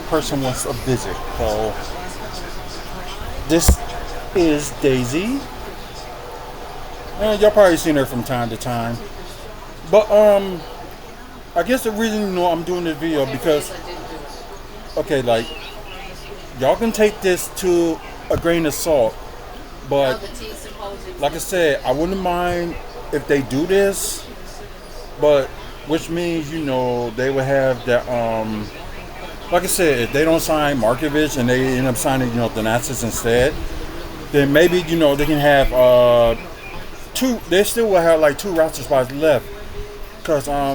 person wants a visit. So this is Daisy. Y'all probably seen her from time to time. But I guess the reason I'm doing this video because okay, like y'all can take this to a grain of salt, but like I said, I wouldn't mind if they do this, but which means they would have that like I said, if they don't sign Markovich and they end up signing Thanasis instead, then maybe they can have two. They still will have like two roster spots left. Cause I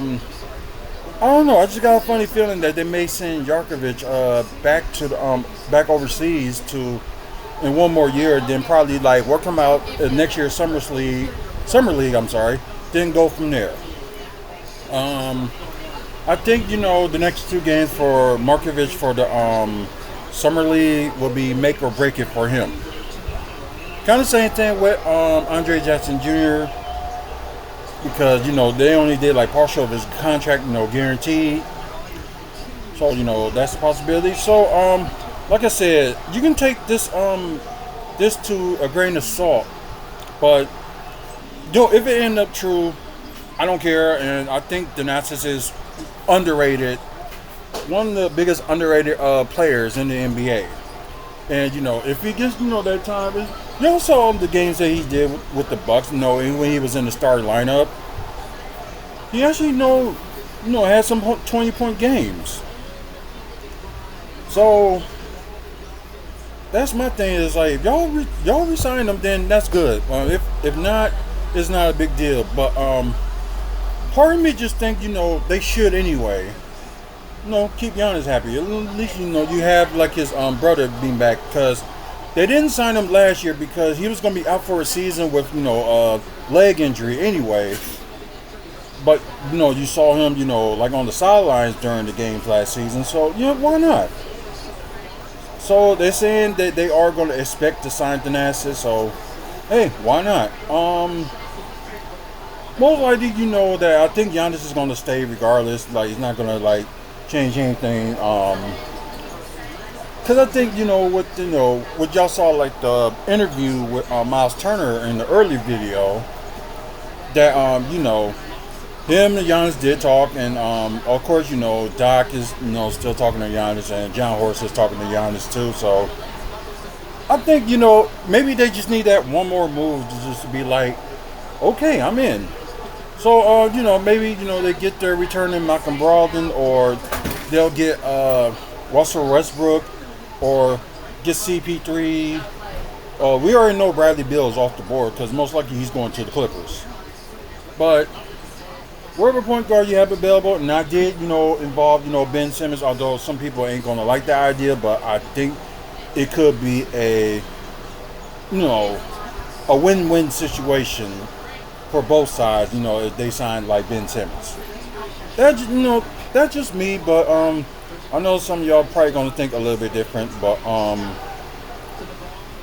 don't know. I just got a funny feeling that they may send Yarkovich back to the back overseas to in one more year. Then probably like work him out next year's Summer League. I'm sorry. Then go from there. I think the next two games for Markovich for the Summer League will be make or break it for him. Kind of same thing with Andre Jackson Jr. because they only did like partial of his contract, guaranteed. So that's a possibility. So like I said, you can take this to a grain of salt, but if it end up true, I don't care, and I think Thanasis is underrated, one of the biggest underrated players in the NBA. And if he gets that time, y'all saw the games that he did with the Bucks. When he was in the starting lineup, he actually had some 20-point games. So that's my thing. Is like if y'all resign him, then that's good. If not, it's not a big deal. But part of me just think they should anyway. Keep Giannis happy. At least you have like his brother being back, because they didn't sign him last year because he was going to be out for a season with leg injury anyway. But you saw him like on the sidelines during the games last season. So why not? So they're saying that they are going to expect to sign Thanasis. So hey, why not? Most likely that I think Giannis is going to stay regardless. Like he's not going to like change anything, because I think what y'all saw like the interview with Miles Turner in the early video, that him and Giannis did talk, and of course Doc is still talking to Giannis, and John Horst is talking to Giannis too. So I think maybe they just need that one more move to just be like, okay, I'm in. So, maybe, they get their return in Malcolm Brogdon, or they'll get Russell Westbrook, or get CP3. We already know Bradley Beal is off the board because most likely he's going to the Clippers. But wherever point guard you have available, and I did, involve, Ben Simmons, although some people ain't going to like that idea, but I think it could be a win-win situation for both sides, if they sign like Ben Simmons. That's just me, but I know some of y'all probably gonna think a little bit different, but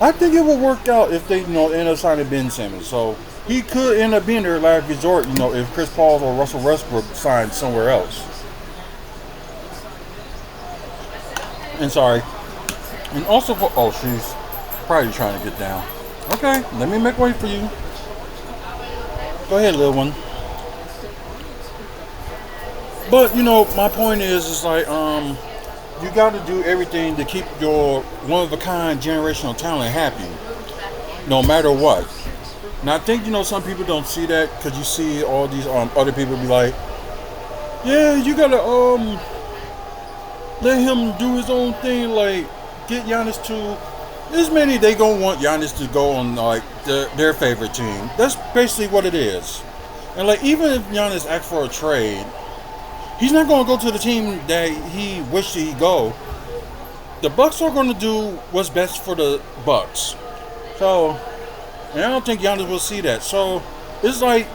I think it will work out if they end up signing Ben Simmons. So he could end up being their last resort, if Chris Paul or Russell Westbrook signed somewhere else. And sorry, and also she's probably trying to get down. Okay, let me make way for you. Go ahead, little one. But my point is like you got to do everything to keep your one-of-a-kind generational talent happy, no matter what. Now I think some people don't see that, because you see all these other people be like, yeah, you gotta let him do his own thing, like get Giannis to. There's many they gonna want Giannis to go on like their favorite team. That's basically what it is. And like even if Giannis asks for a trade, he's not gonna go to the team that he wished he'd go. The Bucks are gonna do what's best for the Bucks. So, and I don't think Giannis will see that. So it's like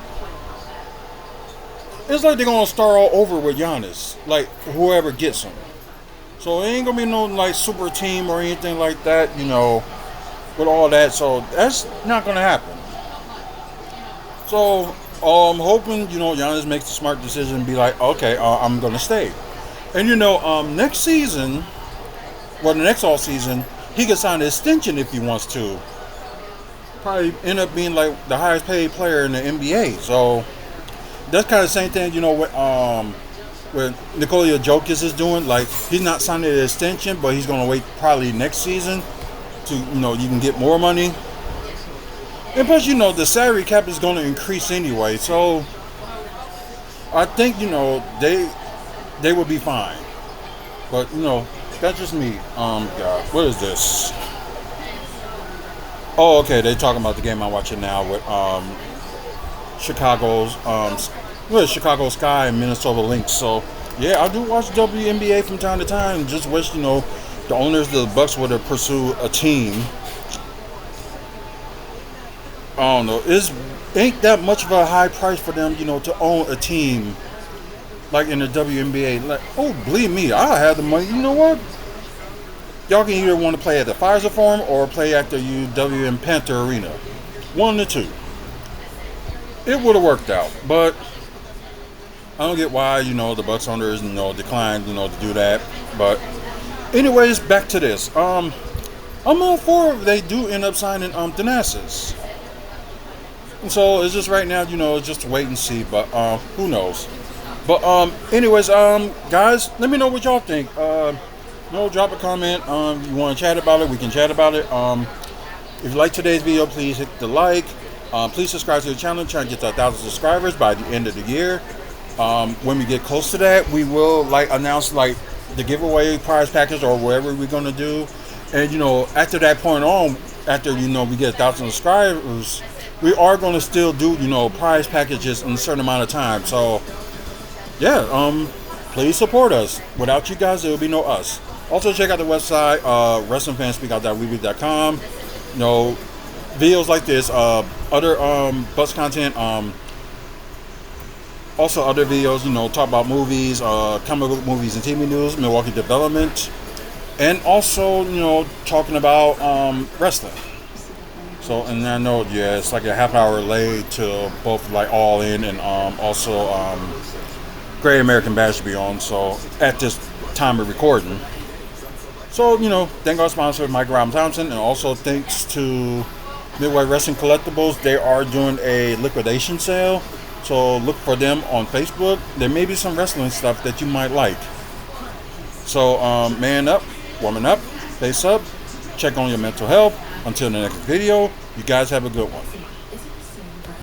they're gonna start all over with Giannis, like whoever gets him. So it ain't gonna be no like super team or anything like that, with all that. So that's not gonna happen. So I'm hoping Giannis makes the smart decision and be like, okay, I'm gonna stay. And next season, well, the next all season, he can sign an extension if he wants to. Probably end up being like the highest paid player in the NBA. So that's kind of the same thing, what Nikola Jokic is doing. Like, he's not signing an extension, but he's going to wait probably next season to, you can get more money. And plus, the salary cap is going to increase anyway. So I think, they will be fine. But, that's just me. God, what is this? Oh, okay. They're talking about the game I'm watching now with Chicago Sky and Minnesota Lynx. So yeah, I do watch WNBA from time to time. Just wish the owners of the Bucks would have pursued a team. I don't know. Ain't that much of a high price for them, to own a team like in the WNBA. Like, oh, believe me, I have the money. You know what? Y'all can either want to play at the Pfizer Forum or play at the UWM Panther Arena. One of the two. It would have worked out, but I don't get why, the Bucks owners, declined, to do that. But anyways, back to this. I'm all for if they do end up signing Thanasis. And so it's just right now, it's just wait and see, but who knows. But anyways, guys, let me know what y'all think. Drop a comment. You want to chat about it, we can chat about it. If you like today's video, please hit the like. Please subscribe to the channel. Try to get to 1,000 subscribers by the end of the year. When we get close to that, we will announce the giveaway prize package or whatever we're gonna do. And after that point on, after we get 1,000 subscribers, we are gonna still do prize packages in a certain amount of time. So yeah, please support us. Without you guys, there will be no us. Also, check out the website, wrestlingfanspeakout.weebly.com. Videos like this, other Bucks content, also other videos, talk about movies, comic book movies and TV news, Milwaukee development, and also, talking about wrestling. So, and I know, it's like a half hour late to both All In and also Great American Bash to be on. So at this time of recording. So, thank our sponsor, Mike Rob Thompson, and also thanks to Midway Wrestling Collectibles. They are doing a liquidation sale. So look for them on Facebook. There may be some wrestling stuff that you might like. So man up, warming up, face up, check on your mental health. Until the next video, you guys have a good one.